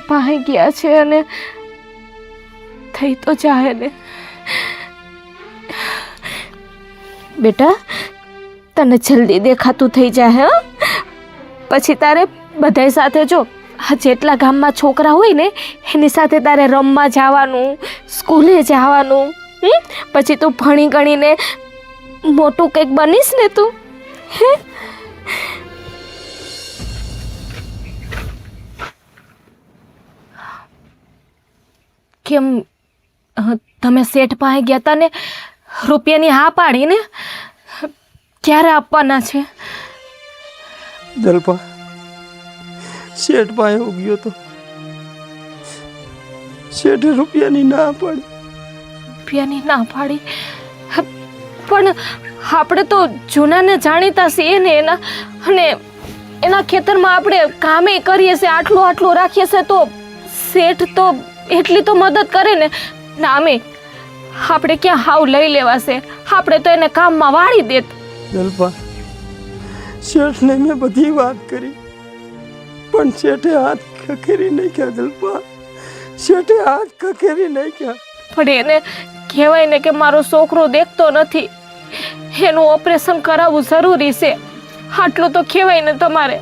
પાસે ગયા છે અને થઈ તો જાય ને. બેટા, તને જલ્દી દેખાતું થઈ જાય. પછી તારે બધાય સાથે જો આ જેટલા ગામમાં છોકરા હોય ને એની સાથે તારે રમવા જવાનું, સ્કૂલે જવાનું. પછી તું ભણી ગણીને મોટું કંઈક બનીશ ને તું. હે કેમ તમે શેઠ પાસે ગયા હતા ને રૂપિયાની હા પાડી ને? ક્યારે આપવાના છે? જલપા, શેઠ પાસે હું ગયો તો શેઠે રૂપિયાની ના પાડી. રૂપિયાની ના પાડી? પણ આપણે તો જૂના ને જાણીતા છીએ ને એના, અને એના ખેતરમાં આપણે કામે કરીએ છીએ, આટલું આટલું રાખીએ છીએ, તો શેઠ તો એટલી તો મદદ કરે ને. નામે આપણે ક્યાં હાવ લઈ લેવાશે? આપણે તો એને કામમાં વાળી દેત. જલપા, શેઠને મેં બધી વાત કરી પણ શેઠે હાથ ખખેરી નાખ્યા. જલપા, શેઠે હાથ ખખેરી નાખ્યા. પણ એને કહેવાય ને કે મારો છોકરો દેખતો નથી, એનું ઓપરેશન કરાવવું જરૂરી છે. આટલું તો કહેવાય ને તમારે.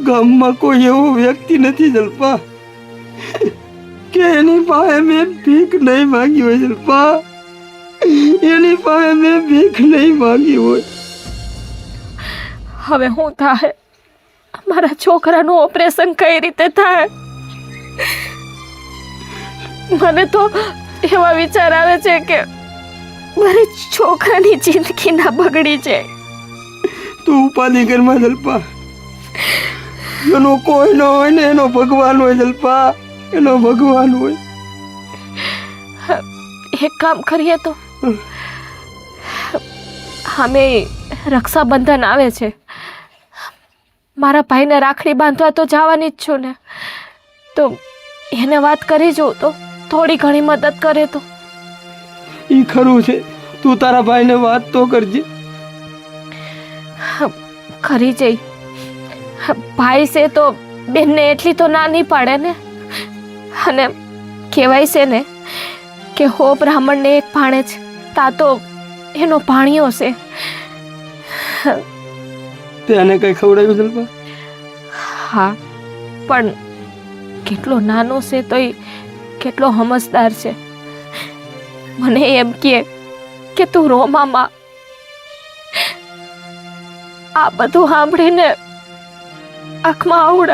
ગામમાં કોઈ એવો વ્યક્તિ નથી જલપા કે એની પાસે મેં ભીખ નહીં માંગી હોય. જલપા, એની પાસે મેં ભીખ નહીં માંગી હોય. હવે શું થાય? મારા છોકરાનું ઓપરેશન કઈ રીતે થાય? મને તો એવા વિચાર આવે છે કે મારી છોકરાની જિંદગી ના બગડી જાય. તું ઉપાધિ ઘરમાં જલપા, એનો કોઈ ન હોય ને એનો ભગવાન હોય. જલપા, એનો ભગવાન હોય. એક કામ કરીએ તો, અમે રક્ષાબંધન આવે છે, મારા ભાઈને રાખડી બાંધવા તો જવાની જ છું ને, તો એને વાત કરી જોઉં તો થોડી ઘણી મદદ કરે તો. ઈ ખરું છે, તું તારા ભાઈને વાત તો કરજે. કરી જઈ. ભાઈ છે તો બેનને એટલી તો ના નહીં પાડે ને. અને કહેવાય છે ને કે હો બ્રાહ્મણને એક ભાણે જ, તા તો એનો ભાણિયો છે. તેને કઈ ખવડાવ્યું જલપા? હા, પણ કેટલો નાનો છે તો કેટલો સમજદાર છે. મને એમ કે તું રોમામાં. આ બધું સાંભળીને આંખમાં આવડા